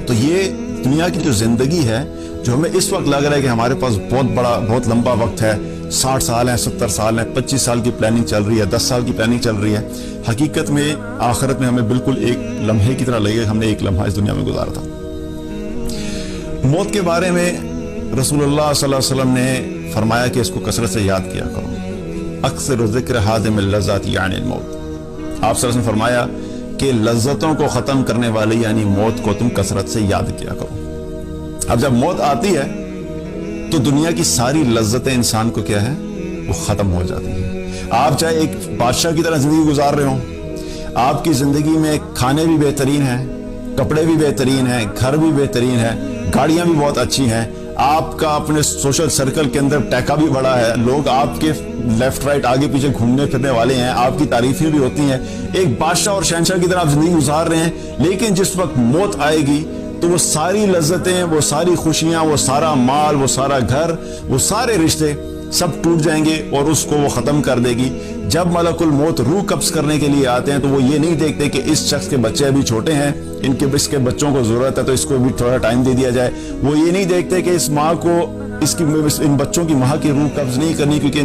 تو یہ دنیا کی جو زندگی ہے، جو ہمیں اس وقت لگ رہا ہے کہ ہمارے پاس بہت لمبا وقت ہے، 60 سال ہیں، 70 سال ہیں، 25 سال کی پلاننگ چل رہی ہے، 10 سال کی پلاننگ چل رہی ہے، حقیقت میں آخرت میں ہمیں بالکل ایک لمحے کی طرح لگے گا ہم نے ایک لمحہ اس دنیا میں گزارا تھا۔ موت کے بارے میں رسول اللہ صلی اللہ علیہ وسلم نے فرمایا کہ اس کو کثرت سے یاد کیا کرو، اکثر ذکر حادم اللذات یعنی الموت۔ آپ صلی اللہ علیہ وسلم نے فرمایا کہ لذتوں کو ختم کرنے والی یعنی موت کو تم کثرت سے یاد کیا کرو۔ اب جب موت آتی ہے تو دنیا کی ساری لذتیں انسان کو کیا ہے، وہ ختم ہو جاتی ہیں۔ آپ چاہے ایک بادشاہ کی طرح زندگی گزار رہے ہوں، آپ کی زندگی میں کھانے بھی بہترین ہیں، کپڑے بھی بہترین ہیں، گھر بھی بہترین ہے، گاڑیاں بھی بہت اچھی ہیں، آپ کا اپنے سوشل سرکل کے اندر ٹیکا بھی بڑا ہے، لوگ آپ کے لیفٹ رائٹ آگے پیچھے گھومنے پھرنے والے ہیں، آپ کی تعریفیں بھی ہوتی ہیں، ایک بادشاہ اور شہنشاہ کی طرح آپ زندگی گزار رہے ہیں، لیکن جس وقت موت آئے گی تو وہ ساری لذتیں، وہ ساری خوشیاں، وہ سارا مال، وہ سارا گھر، وہ سارے رشتے سب ٹوٹ جائیں گے اور اس کو وہ ختم کر دے گی۔ جب ملک الموت روح قبض کرنے کے لیے آتے ہیں تو وہ یہ نہیں دیکھتے کہ اس شخص کے بچے ابھی چھوٹے ہیں، اس کے بچوں کو ضرورت ہے تو اس کو بھی تھوڑا ٹائم دے دیا جائے، وہ یہ نہیں دیکھتے کہ اس ماں کو ان بچوں کی ماں کی روح قبض نہیں کرنی کیونکہ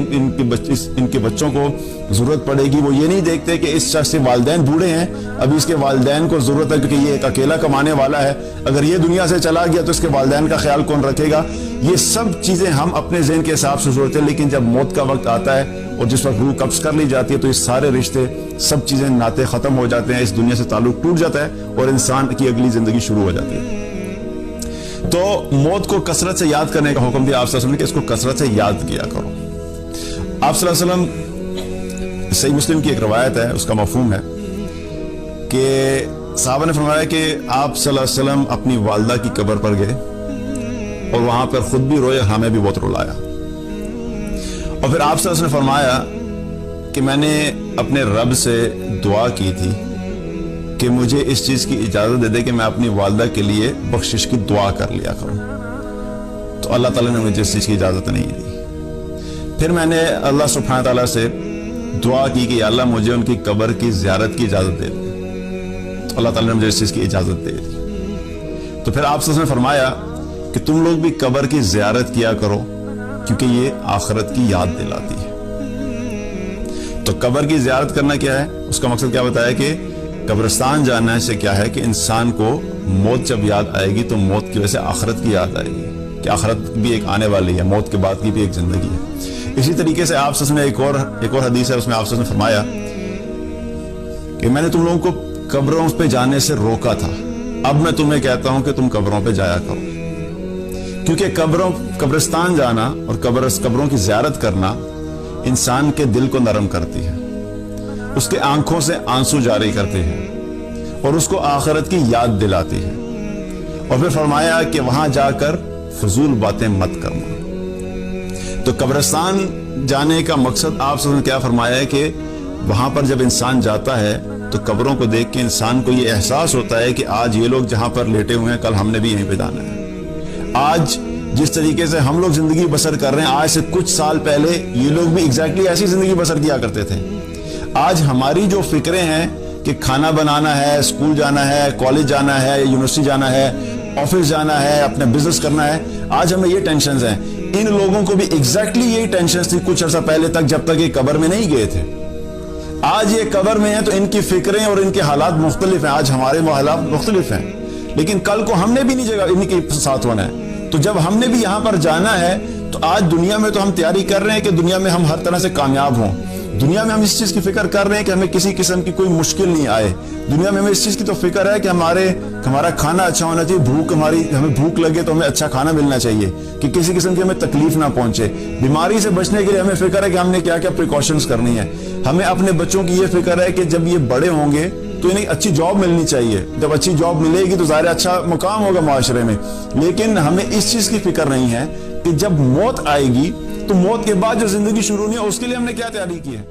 ان کے بچوں کو ضرورت پڑے گی، وہ یہ نہیں دیکھتے کہ اس شخص کے والدین بوڑھے ہیں، ابھی اس کے والدین کو ضرورت ہے کیونکہ یہ ایک اکیلا کمانے والا ہے، اگر یہ دنیا سے چلا گیا تو اس کے والدین کا خیال کون رکھے گا۔ یہ سب چیزیں ہم اپنے ذہن کے حساب سے سوچتے ہیں، لیکن جب موت کا وقت آتا ہے اور جس وقت روح قبض کر لی جاتی ہے تو یہ سارے رشتے، سب چیزیں، ناطے ختم ہو جاتے ہیں، اس دنیا سے تعلق ٹوٹ جاتا ہے اور انسان کی اگلی زندگی شروع ہو جاتی ہے۔ تو موت کو کثرت سے یاد کرنے کا حکم دیا آپ صلی اللہ علیہ وسلم نے کہ اس کو کثرت سے یاد کیا کرو۔ آپ صلی اللہ علیہ وسلم، صحیح مسلم کی ایک روایت ہے، اس کا مفہوم ہے کہ صحابہ نے فرمایا کہ آپ صلی اللہ علیہ وسلم اپنی والدہ کی قبر پر گئے اور وہاں پر خود بھی روئے، ہمیں بھی بہت رلایا، اور پھر آپ صلی اللہ علیہ وسلم نے فرمایا کہ میں نے اپنے رب سے دعا کی تھی کہ مجھے اس چیز کی اجازت دے دے کہ میں اپنی والدہ کے لیے بخشش کی دعا کر لیا کروں، تو اللہ تعالیٰ نے مجھے اس چیز کی اجازت نہیں دی۔ پھر میں نے اللہ سبحانہ تعالیٰ سے دعا کی کہ یا اللہ مجھے ان کی قبر کی زیارت کی اجازت دے دے، تو اللہ تعالیٰ نے مجھے اس چیز کی اجازت دے دی۔ تو پھر آپ صلی اللہ علیہ وسلم نے فرمایا کہ تم لوگ بھی قبر کی زیارت کیا کرو کیونکہ یہ آخرت کی یاد دلاتی ہے۔ تو قبر کی زیارت کرنا کیا ہے، اس کا مقصد کیا بتایا کہ قبرستان جانا سے کیا ہے کہ انسان کو موت جب یاد آئے گی تو موت کی وجہ سے آخرت کی یاد آئے گی کہ آخرت بھی ایک آنے والی ہے، موت کے بعد کی بھی ایک زندگی ہے۔ اسی طریقے سے آپ نے ایک اور حدیث ہے، اس میں آپ نے فرمایا کہ میں نے تم لوگوں کو قبروں پہ جانے سے روکا تھا، اب میں تمہیں کہتا ہوں کہ تم قبروں پہ جایا کرو، کیونکہ قبرستان جانا اور قبروں کی زیارت کرنا انسان کے دل کو نرم کرتی ہے، اس کے آنکھوں سے آنسو جاری کرتے ہیں اور اس کو آخرت کی یاد دلاتی ہے، اور پھر فرمایا کہ وہاں جا کر فضول باتیں مت کرنا۔ تو قبرستان جانے کا مقصد آپ سے کیا فرمایا ہے کہ وہاں پر جب انسان جاتا ہے تو قبروں کو دیکھ کے انسان کو یہ احساس ہوتا ہے کہ آج یہ لوگ جہاں پر لیٹے ہوئے ہیں کل ہم نے بھی یہیں پہ جانا ہے۔ آج جس طریقے سے ہم لوگ زندگی بسر کر رہے ہیں، آج سے کچھ سال پہلے یہ لوگ بھی ایگزیکٹلی ایسی زندگی بسر کیا کرتے تھے۔ آج ہماری جو فکریں ہیں کہ کھانا بنانا ہے، اسکول جانا ہے، کالج جانا ہے، یونیورسٹی جانا ہے، آفس جانا ہے، اپنا بزنس کرنا ہے، آج ہمیں یہ ٹینشنز ہیں۔ ان لوگوں کو بھی ایگزیکٹلی یہی ٹینشنز تھی کچھ عرصہ پہلے تک، جب تک یہ قبر میں نہیں گئے تھے۔ آج یہ قبر میں ہیں تو ان کی فکریں اور ان کے حالات مختلف ہیں، آج ہمارے حالات مختلف ہیں، لیکن کل کو ہم نے بھی نہیں جگہ ان کے ساتھ ہونا ہے۔ تو جب ہم نے بھی یہاں پر جانا ہے تو آج دنیا میں تو ہم تیاری کر رہے ہیں کہ دنیا میں ہم ہر طرح سے کامیاب ہوں، دنیا میں ہم اس چیز کی فکر کر رہے ہیں کہ ہمیں کسی قسم کی کوئی مشکل نہیں آئے، دنیا میں ہمیں اس چیز کی تو فکر ہے کہ ہمارا کھانا اچھا ہونا چاہیے، ہمیں بھوک لگے تو ہمیں اچھا کھانا ملنا چاہیے کہ کسی قسم کی ہمیں تکلیف نہ پہنچے، بیماری سے بچنے کے لیے ہمیں فکر ہے کہ ہم نے کیا کیا پریکاشنز کرنی ہے، ہمیں اپنے بچوں کی یہ فکر ہے کہ جب یہ بڑے ہوں گے تو انہیں اچھی جاب ملنی چاہیے، جب اچھی جاب ملے گی تو ظاہر اچھا مقام ہوگا معاشرے میں، لیکن ہمیں اس چیز کی فکر نہیں ہے کہ جب موت آئے گی تو موت کے بعد جو زندگی شروع نہیں ہے اس کے لیے ہم نے کیا تیاری کی ہے۔